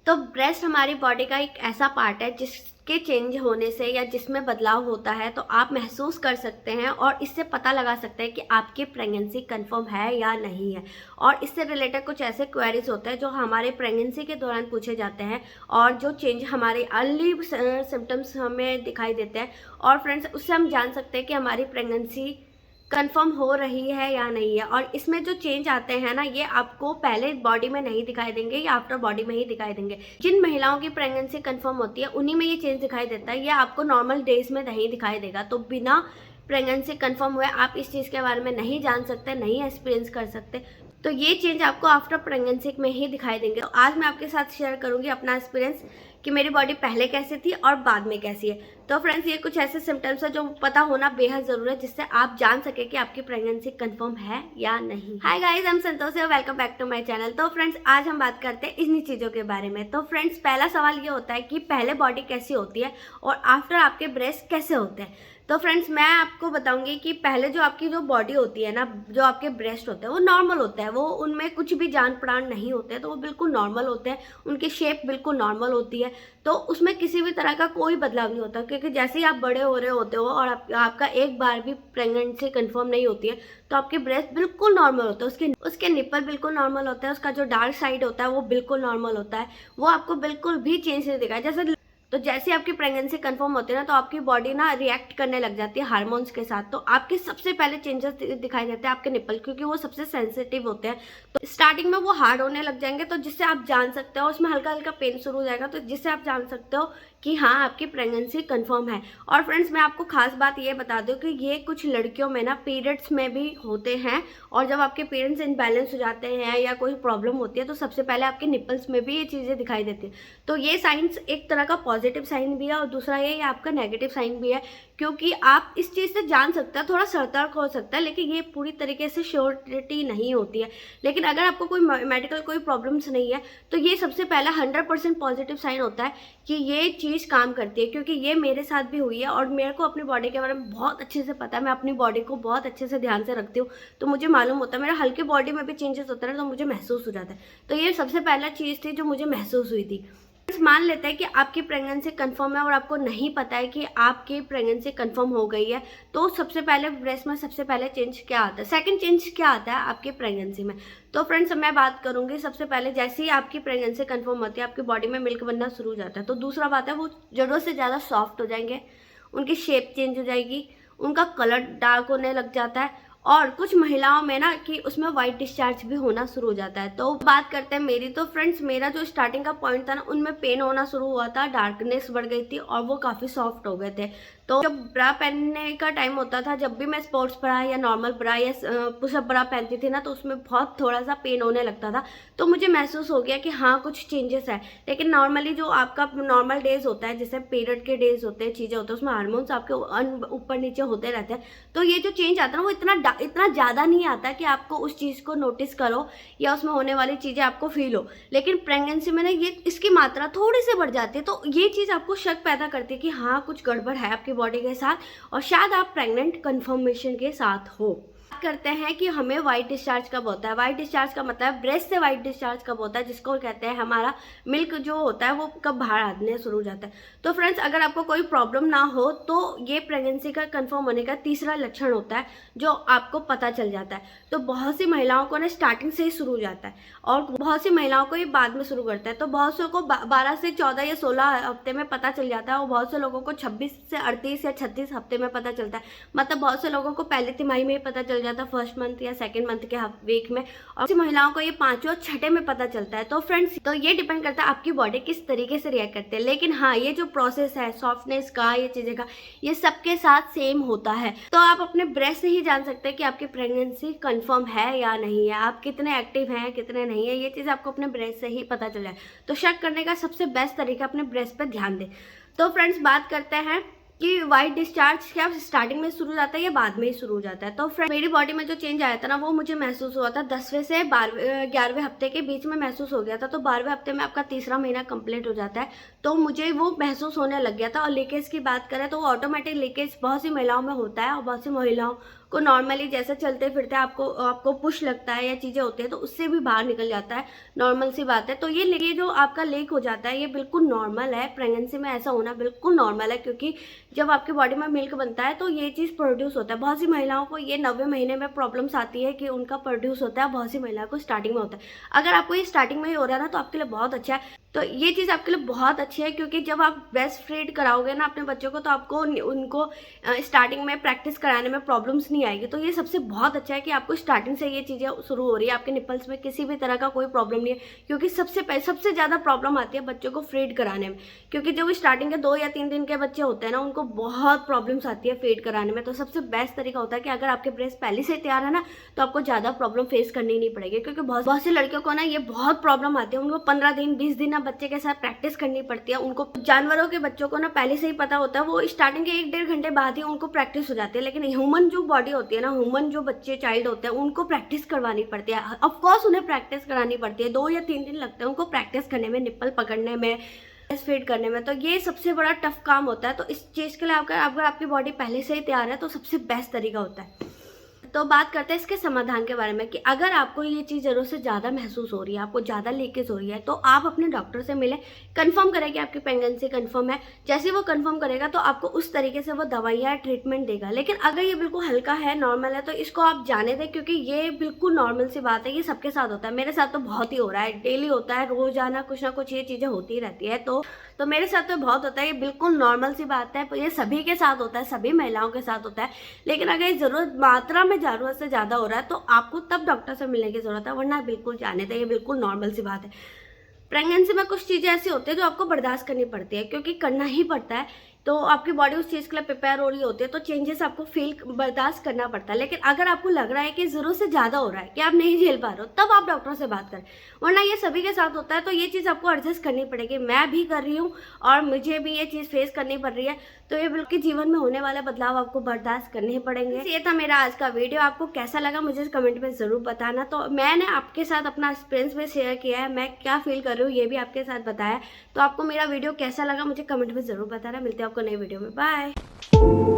तो ब्रेस्ट हमारी बॉडी का एक ऐसा पार्ट है जिसके चेंज होने से या जिसमें बदलाव होता है तो आप महसूस कर सकते हैं और इससे पता लगा सकते हैं कि आपकी प्रेगनेंसी कंफर्म है या नहीं है। और इससे रिलेटेड कुछ ऐसे क्वेरीज होते हैं जो हमारे प्रेगनेंसी के दौरान पूछे जाते हैं और जो चेंज हमारे अर्ली सिम्टम्स हमें दिखाई देते हैं। और फ्रेंड्स, उससे हम जान सकते हैं कि हमारी प्रेगनेंसी कंफर्म हो रही है या नहीं है। और इसमें जो चेंज आते हैं ना, ये आपको पहले बॉडी में नहीं दिखाई देंगे या आफ्टर बॉडी में ही दिखाई देंगे। जिन महिलाओं की प्रेगनेंसी कंफर्म होती है उन्हीं में ये चेंज दिखाई देता है, ये आपको नॉर्मल डेज में नहीं दिखाई देगा। तो बिना प्रेगनेंसी कंफर्म हुए आप इस चीज़ के बारे में नहीं जान सकते, नहीं एक्सपीरियंस कर सकते। तो ये चेंज आपको आफ्टर प्रेगनेंसी में ही दिखाई देंगे। तो आज मैं आपके साथ शेयर करूंगी अपना एक्सपीरियंस कि मेरी बॉडी पहले कैसी थी और बाद में कैसी है। तो फ्रेंड्स, ये कुछ ऐसे सिम्टम्स है जो पता होना बेहद जरूरी है, जिससे आप जान सके कि आपकी प्रेगनेंसी कंफर्म है या नहीं। Hi guys, I am Santosh और welcome back to my channel. तो फ्रेंड्स, आज हम बात करते हैं इन्हीं चीज़ों के बारे में। तो फ्रेंड्स, पहला सवाल ये होता है कि पहले बॉडी कैसी होती है और आफ्टर आपके ब्रेस्ट कैसे होते हैं। तो फ्रेंड्स, मैं आपको बताऊंगी कि पहले जो आपकी जो बॉडी होती है ना, जो आपके ब्रेस्ट होते हैं वो नॉर्मल होता है, वो उनमें कुछ भी जान प्राण नहीं होते हैं, तो वो बिल्कुल नॉर्मल होते हैं, उनकी शेप बिल्कुल नॉर्मल होती है। तो उसमें किसी भी तरह का कोई बदलाव नहीं होता, क्योंकि जैसे ही आप बड़े हो रहे होते हो और आपका एक बार भी प्रेगनेंसी कंफर्म नहीं होती है तो आपके ब्रेस्ट बिल्कुल नॉर्मल होता है, उसके निप्पल बिल्कुल नॉर्मल होता है, उसका जो डार्क साइड होता है वो बिल्कुल नॉर्मल होता है, वो आपको बिल्कुल भी चेंज नहीं दिखा। जैसे आपकी प्रेगनेंसी कंफर्म होती है ना, तो आपकी बॉडी ना रिएक्ट करने लग जाती है हार्मोन्स के साथ। तो आपके सबसे पहले चेंजेस दिखाई देते हैं आपके निप्पल, क्योंकि वो सबसे सेंसिटिव होते हैं। तो स्टार्टिंग में वो हार्ड होने लग जाएंगे, तो जिससे आप जान सकते हो, उसमें हल्का हल्का पेन शुरू हो जाएगा, तो जिससे आप जान सकते हो कि हाँ, आपकी प्रेगनेंसी कंफर्म है। और फ्रेंड्स, मैं आपको खास बात ये बता दूं कि ये कुछ लड़कियों में ना पीरियड्स में भी होते हैं, और जब आपके पीरियड्स इनबैलेंस हो जाते हैं या कोई प्रॉब्लम होती है तो सबसे पहले आपके निप्पल्स में भी ये चीज़ें दिखाई देती है। तो ये साइंस एक तरह का पॉजिटिव साइन भी है और दूसरा ये आपका नेगेटिव साइन भी है, क्योंकि आप इस चीज़ से जान सकते हैं, थोड़ा सतर्क हो सकता है, लेकिन ये पूरी तरीके से श्योरिटी नहीं होती है। लेकिन अगर आपको कोई मेडिकल कोई प्रॉब्लम्स नहीं है तो ये सबसे पहला 100% पॉजिटिव साइन होता है कि ये चीज़ काम करती है, क्योंकि ये मेरे साथ भी हुई है और मेरे को अपनी बॉडी के बारे में बहुत अच्छे से पता है। मैं अपनी बॉडी को बहुत अच्छे से ध्यान से रखती हूँ, तो मुझे मालूम होता है। मेरा हल्की बॉडी में भी चेंजेस होते हैं तो मुझे महसूस हो जाता है। तो ये सबसे पहला चीज़ थी जो मुझे महसूस हुई थी। मान लेते हैं कि आपकी प्रेगनेंसी कंफर्म है और आपको नहीं पता है कि आपकी प्रेगनेंसी कंफर्म हो गई है, तो सबसे पहले ब्रेस्ट में सबसे पहले चेंज क्या आता है, सेकंड चेंज क्या आता है आपकी प्रेगनेंसी में। तो फ्रेंड्स, मैं बात करूंगी सबसे पहले जैसे ही आपकी प्रेगनेंसी कंफर्म होती है आपकी बॉडी में मिल्क बनना शुरू हो जाता है। तो दूसरा बात है, वो जरूरत से ज़्यादा सॉफ्ट हो जाएंगे, उनकी शेप चेंज हो जाएगी, उनका कलर डार्क होने लग जाता है, और कुछ महिलाओं में ना कि उसमें वाइट डिस्चार्ज भी होना शुरू हो जाता है। तो बात करते हैं मेरी। तो फ्रेंड्स, मेरा जो स्टार्टिंग का पॉइंट था ना, उनमें पेन होना शुरू हुआ था, डार्कनेस बढ़ गई थी और वो काफ़ी सॉफ्ट हो गए थे। तो जब ब्रा पहनने का टाइम होता था, जब भी मैं स्पोर्ट्स ब्रा या नॉर्मल ब्रा या पुशअप ब्रा पहनती थी ना, तो उसमें बहुत थोड़ा सा पेन होने लगता था। तो मुझे महसूस हो गया कि हाँ, कुछ चेंजेस है। लेकिन नॉर्मली जो आपका नॉर्मल डेज होता है, जैसे पीरियड के डेज होते हैं, चीज़ें होती हैं, उसमें हार्मोन्स आपके ऊपर नीचे होते रहते हैं। तो ये जो चेंज आता है ना, वो इतना ज़्यादा नहीं आता कि आपको उस चीज़ को नोटिस करो या उसमें होने वाली चीज़ें आपको फील हो। लेकिन प्रेगनेंसी में ना ये इसकी मात्रा थोड़ी सी बढ़ जाती है, तो ये चीज़ आपको शक पैदा करती है कि हाँ, कुछ गड़बड़ है आपकी बॉडी के साथ और शायद आप प्रेग्नेंट कंफर्मेशन के साथ हो। बात करते हैं कि हमें वाइट डिस्चार्ज कब होता है। वाइट डिस्चार्ज का मतलब ब्रेस्ट से वाइट डिस्चार्ज कब होता है, जिसको कहते हैं हमारा मिल्क जो होता है वो कब बाहर आने शुरू हो जाता है। तो फ्रेंड्स, अगर आपको कोई प्रॉब्लम ना हो तो ये प्रेगनेंसी का कंफर्म होने का तीसरा लक्षण होता है जो आपको पता चल जाता है। तो बहुत सी महिलाओं को ना स्टार्टिंग से ही शुरू हो जाता है और बहुत सी महिलाओं को ये बाद में शुरू करता है। तो बहुत से को 12 से 14 या 16 हफ्ते में पता चल जाता है और बहुत से लोगों को 26 से 38 या 36 हफ्ते में पता चलता है। मतलब बहुत से लोगों को पहले तिमाही में ही पता चल जाता है, फर्स्ट मंथ या सेकंड मंथ के वीक में, और महिलाओं को ये 5वें और 6ठे में पता चलता है। तो फ्रेंड्स, तो ये डिपेंड करता है आपकी बॉडी किस तरीके से रिएक्ट करती है। लेकिन हाँ, ये जो प्रोसेस है सॉफ्टनेस का, ये चीजें का, ये सबके साथ सेम होता है। तो आप अपने ब्रेस्ट से ही जान सकते हैं कि आपकी प्रेगनेंसी कंफर्म है या नहीं है, आप कितने एक्टिव हैं कितने नहीं है, ये चीज़ आपको अपने ब्रेस्ट से ही पता चल जाए। तो शक करने का सबसे बेस्ट तरीका अपने ब्रेस्ट पर ध्यान दें। तो फ्रेंड्स, बात करते हैं कि वाइट डिस्चार्ज क्या स्टार्टिंग में शुरू हो जाता है या बाद में ही शुरू हो जाता है। तो फ्रेंड, मेरी बॉडी में जो चेंज आया था ना, वो मुझे महसूस हुआ था 10वें से 11वें हफ्ते के बीच में महसूस हो गया था। तो 12वें हफ्ते में आपका तीसरा महीना कंप्लीट हो जाता है, तो मुझे वो महसूस होने लग गया था। और लीकेज की बात करें तो ऑटोमेटिक लीकेज बहुत सी महिलाओं में होता है और बहुत सी महिलाओं को नॉर्मली जैसे चलते फिरते आपको पुश लगता है या चीज़ें होती है तो उससे भी बाहर निकल जाता है, नॉर्मल सी बात है। तो ये जो आपका लीक हो जाता है ये बिल्कुल नॉर्मल है, प्रेगनेंसी में ऐसा होना बिल्कुल नॉर्मल है, क्योंकि जब आपकी बॉडी में मिल्क बनता है तो ये चीज़ प्रोड्यूस होता है। बहुत सी महिलाओं को ये 90वें महीने में प्रॉब्लम्स आती है कि उनका प्रोड्यूस होता है, बहुत सी महिलाओं को स्टार्टिंग में होता है। अगर आपको ये स्टार्टिंग में ही हो रहा है ना तो आपके लिए बहुत अच्छा है। तो ये चीज़ आपके लिए बहुत अच्छी है, क्योंकि जब आप ब्रेस्ट फीड कराओगे ना अपने बच्चों को तो आपको उनको स्टार्टिंग में प्रैक्टिस कराने में प्रॉब्लम्स नहीं आएगी। तो ये सबसे बहुत अच्छा है कि आपको स्टार्टिंग से ये चीज़ें शुरू हो रही है, आपके निपल्स में किसी भी तरह का कोई प्रॉब्लम नहीं है। क्योंकि सबसे ज़्यादा प्रॉब्लम आती है बच्चों को फीड कराने में, क्योंकि जब स्टार्टिंग के 2 या 3 दिन के बच्चे होते हैं ना उनको बहुत प्रॉब्लम्स आती है फीड कराने में। तो सबसे बेस्ट तरीका होता है कि अगर आपके ब्रेस्ट पहले से तैयार है ना तो आपको ज़्यादा प्रॉब्लम फेस करनी नहीं पड़ेगी, क्योंकि बहुत सी लड़कियों को ना ये बहुत प्रॉब्लम आती है। उनको 15 दिन 20 दिन बच्चे के साथ प्रैक्टिस करनी पड़ती है। उनको जानवरों के बच्चों को ना पहले से ही पता होता है, वो स्टार्टिंग के 1-1.5 घंटे बाद ही उनको प्रैक्टिस हो जाती है। लेकिन ह्यूमन जो बॉडी होती है ना, ह्यूमन जो बच्चे चाइल्ड होते हैं उनको प्रैक्टिस करवानी पड़ती है। ऑफकोर्स उन्हें प्रैक्टिस करानी पड़ती है, 2 या 3 दिन लगते हैं उनको प्रैक्टिस करने में, निप्पल पकड़ने में, फीड करने में। तो ये सबसे बड़ा टफ काम होता है। तो इस चीज़ के लिए अगर आपकी बॉडी पहले से ही तैयार है तो सबसे बेस्ट तरीका होता है। तो बात करते हैं इसके समाधान के बारे में कि अगर आपको ये चीज़ ज़रूरत से ज़्यादा महसूस हो रही है, आपको ज़्यादा लीकेज हो रही है, तो आप अपने डॉक्टर से मिलें, कंफर्म करें कि आपकी प्रेगनेंसी कंफर्म है। जैसे वो कंफर्म करेगा तो आपको उस तरीके से वो दवाइयाँ ट्रीटमेंट देगा। लेकिन अगर ये बिल्कुल हल्का है, नॉर्मल है, तो इसको आप जाने दें, क्योंकि ये बिल्कुल नॉर्मल सी बात है। ये सबके साथ होता है, मेरे साथ तो बहुत ही हो रहा है, डेली होता है, रोज़ाना कुछ ना कुछ ये चीज़ें होती रहती है। तो मेरे साथ तो बहुत होता है, ये बिल्कुल नॉर्मल सी बात है। ये सभी के साथ होता है, सभी महिलाओं के साथ होता है। लेकिन अगर ये ज़रूरत से ज़्यादा हो रहा है तो आपको तब डॉक्टर से मिलने की ज़रूरत है, वरना बिल्कुल जाने दें, ये बिल्कुल नॉर्मल सी बात है। प्रेगनेंसी में कुछ चीज़ें ऐसी होती है जो आपको बर्दाश्त करनी पड़ती है, क्योंकि करना ही पड़ता है। तो आपकी बॉडी उस चीज़ के लिए प्रिपेयर हो रही होती है, तो चेंजेस आपको बर्दाश्त करना पड़ता है। लेकिन अगर आपको लग रहा है कि ज़रूरत से ज़्यादा हो रहा है, कि आप नहीं झेल पा रहे हो, तब आप डॉक्टर से बात करें, वरना ये सभी के साथ होता है। तो ये चीज़ आपको एडजस्ट करनी पड़ेगी। मैं भी कर रही हूँ और मुझे भी ये चीज़ फेस करनी पड़ रही है। तो ये बिल्कुल जीवन में होने वाले बदलाव आपको बर्दाश्त करने ही पड़ेंगे। ये था मेरा आज का वीडियो। आपको कैसा लगा मुझे कमेंट में ज़रूर बताना। तो मैंने आपके साथ अपना एक्सपीरियंस भी शेयर किया है, मैं क्या फील कर रही हूँ ये भी आपके साथ बताया। तो आपको मेरा वीडियो कैसा लगा मुझे कमेंट में ज़रूर बताना। मिलते हैं आपको नई वीडियो में। बाय।